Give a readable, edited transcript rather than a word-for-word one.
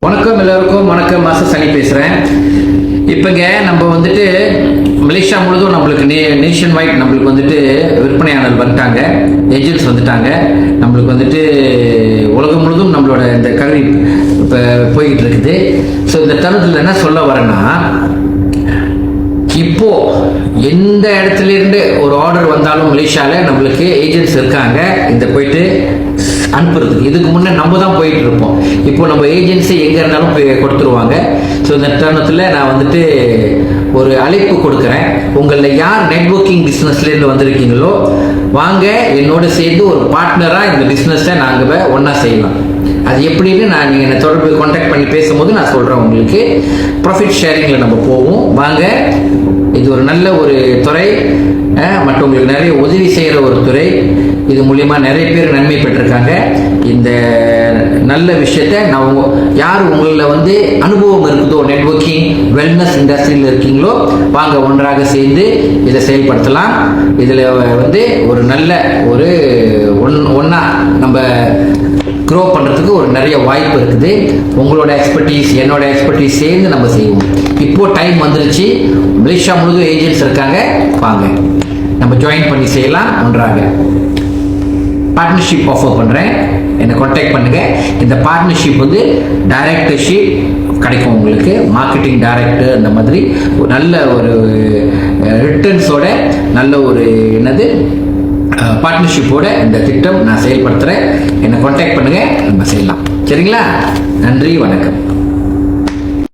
வணக்கம் எல்லாருக்கும் வணக்கம். மாஸ்டர் சனி பேசுகிறேன். இப்போங்க நம்ம வந்துட்டு மலேசியா முழுதும் நம்மளுக்கு நேஷன் வைட் நம்மளுக்கு வந்துட்டு விற்பனையாளர் வந்துட்டாங்க, ஏஜென்ட்ஸ் வந்துட்டாங்க. நம்மளுக்கு வந்துட்டு உலகம் முழுதும் நம்மளோட இந்த கல்வி இப்போ போய்கிட்டு இருக்குது. ஸோ இந்த தருணத்தில் என்ன சொல்ல வரேன்னா, இப்போ எந்த இடத்துல இருந்து ஒரு ஆர்டர் வந்தாலும் மலேசியாவில் நம்மளுக்கு ஏஜென்ட்ஸ் இருக்காங்க இந்த போயிட்டு அனுப்புறதுக்கு. இதுக்கு முன்னே நம்ம தான் போயிட்டு இருப்போம். இப்போ நம்ம ஏஜென்சி எங்கே இருந்தாலும் போய் கொடுத்துருவாங்க. ஸோ இந்த தருணத்தில் நான் வந்துட்டு ஒரு அழைப்பு கொடுக்குறேன். உங்களில் யார் நெட்வொர்க்கிங் பிஸ்னஸ்லேருந்து வந்திருக்கீங்களோ வாங்க என்னோட சேர்ந்து ஒரு பார்ட்னராக இந்த பிஸ்னஸை நாங்கள் ஒன்றா செய்யலாம். அது எப்படின்னு நான் நீங்கள் என்னை தொடர்பு கான்டாக்ட் பண்ணி பேசும்போது நான் சொல்கிறேன் உங்களுக்கு. ப்ராஃபிட் ஷேரிங்கில் நம்ம போவோம். வாங்க, இது ஒரு நல்ல ஒரு துறை, மற்றவங்களுக்கு நிறைய உதவி செய்கிற ஒரு துறை. இது மூலிமா நிறைய பேர் நன்மை பெற்றிருக்காங்க. இந்த நல்ல விஷயத்த நான் யார் உங்களில் வந்து அனுபவம் இருக்குதோ, நெட்வொர்க்கிங் வெல்னஸ் இண்டஸ்ட்ரியில் இருக்கீங்களோ வாங்க ஒன்றாக சேர்ந்து இதை செயல்படுத்தலாம். இதில் வந்து ஒரு நல்ல ஒரு ஒன்றா நம்ம க்ரோ பண்ணுறதுக்கு ஒரு நிறைய வாய்ப்பு இருக்குது. உங்களோட எக்ஸ்பர்டீஸ் என்னோட எக்ஸ்பர்டீஸ் சேர்ந்து நம்ம செய்வோம். இப்போது டைம் வந்துருச்சு. மலேசியா முழுதும் ஏஜென்ட்ஸ் இருக்காங்க, வாங்க நம்ம ஜாயின் பண்ணி செய்யலாம் ஒன்றாக. பார்ட்னர்ஷிப் ஆஃபர் பண்ணுறேன், என்னை கான்டாக்ட் பண்ணுங்கள். இந்த பார்ட்னர்ஷிப் வந்து டைரக்டர்ஷிப் கிடைக்கும் உங்களுக்கு, மார்க்கெட்டிங் டைரக்டர், அந்த மாதிரி ஒரு நல்ல ஒரு ரிட்டர்ன்ஸோட நல்ல ஒரு என்னது பார்ட்னர்ஷிப்போட இந்த திட்டம் நான் செயல்படுத்துகிறேன். என்னை கான்டாக்ட் பண்ணுங்கள், நம்ம செய்யலாம். சரிங்களா? நன்றி, வணக்கம்.